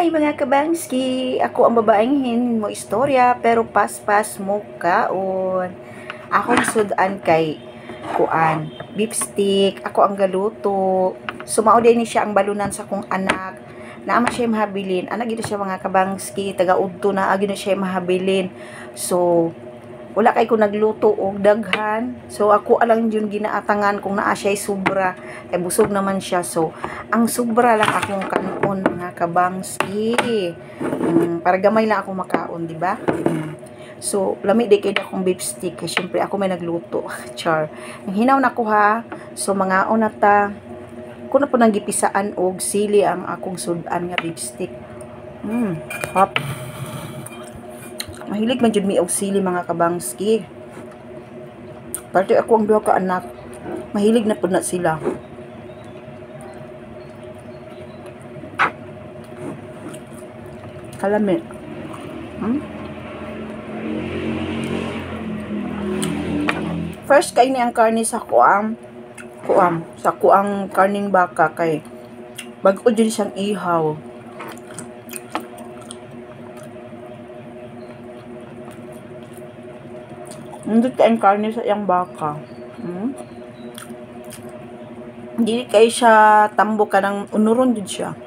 Hi mga kabangski! Ako ang babaeng hin mo istorya pero paspas mo kaon. Akong sudan kay kuan, beef stick, ako ang galuto. Sumao din ni siya ang balunan sa kong anak. Naama siya mahabilin. Anak gito siya mga kabangski, taga-udto na agi na siya mahabilin. So wala kay ko nagluto og daghan, so ako alang yun ginaatangan kung naa siya sobra kay busog naman siya. So ang sobra lang akong kanon mga kabangski, para gamay lang ako makaon, di ba? So lami di kay akong beef stick kay syempre ako may nagluto. Char, ang hinaw na ko ha. So mga onata ko na po nang gipisaan og sili ang akong sudan nga beef stick. Hop. Mahilig man jud mi og sili mga kabangski. Parte ako ang duha ka anak. Mahilig na pud na sila. Kalami. First kay ni ang karne sa kuang karning baka kay bag-o jud siyang ihaw. Hindi kain karne sa iyang baka. Hindi kayo siya tambo ka ng unuron din siya.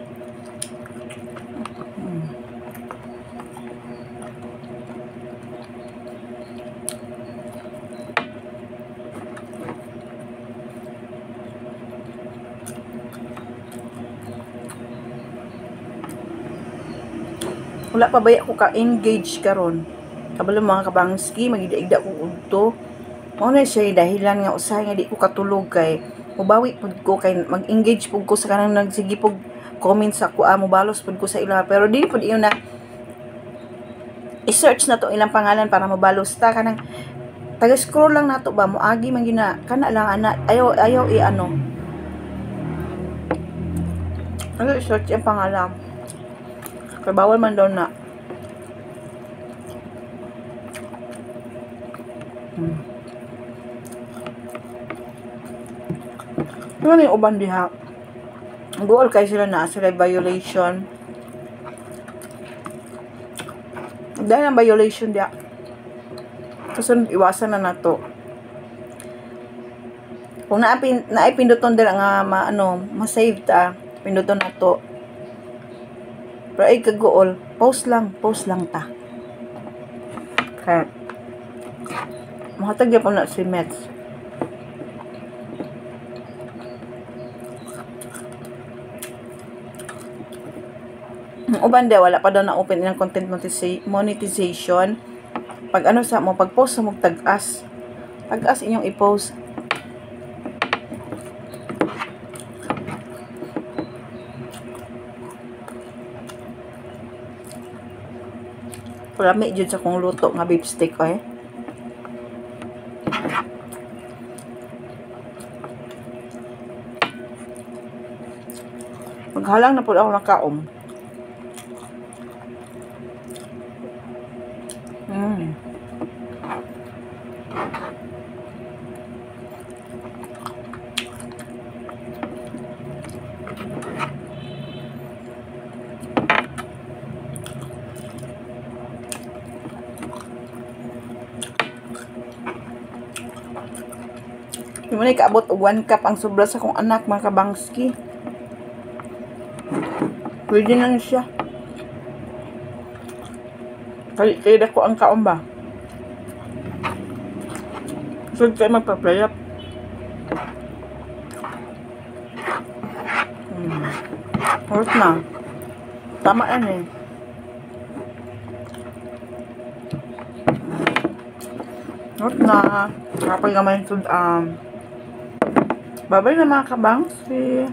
Wala pa ba ako ka-engage karon? Kabalo mga kabangski, magida-igda ko udto. Mao na siya dahilan nga usahay nga di ko katulog kay mubawi pud ko kay mag-engage pud ko sa kanang nagsige pud comment sa ko, mobalos pud ko sa ila, pero di pud iyon na i-search na to ilang pangalan para mabalos ta kanang taga-scroll lang nato ba moagi man gina kana lang ana ayaw i-ano. Ano i-search ang pangalan? Kay bawal man daw na. Ano yung uban diha? Goal kay sila na sila violation. Dahil ang violation diha. Kasunod iwasan na nato. Kung naipinduton dira nga ma-save ta, pinduton nato. Pero ay kagool, post lang ta. Kaya mahatag ya pa na si Mets. Uban daw wala pa daw na open ng content monetization. Pag pag-post sa mong tag-as inyong i-post. Lami jud sa kong luto nga beef stick Maghalang na po ako nakaom. Yung muna ikaabot og 1 cup ang sobra sa kong anak mga kabangski. Pwede na siya. Kaya dako ang kaon ba? So kayo magpa-play up. Horse na. Tama yan eh. Horse na. Kapag naman ito bye-bye na mga kabangsi.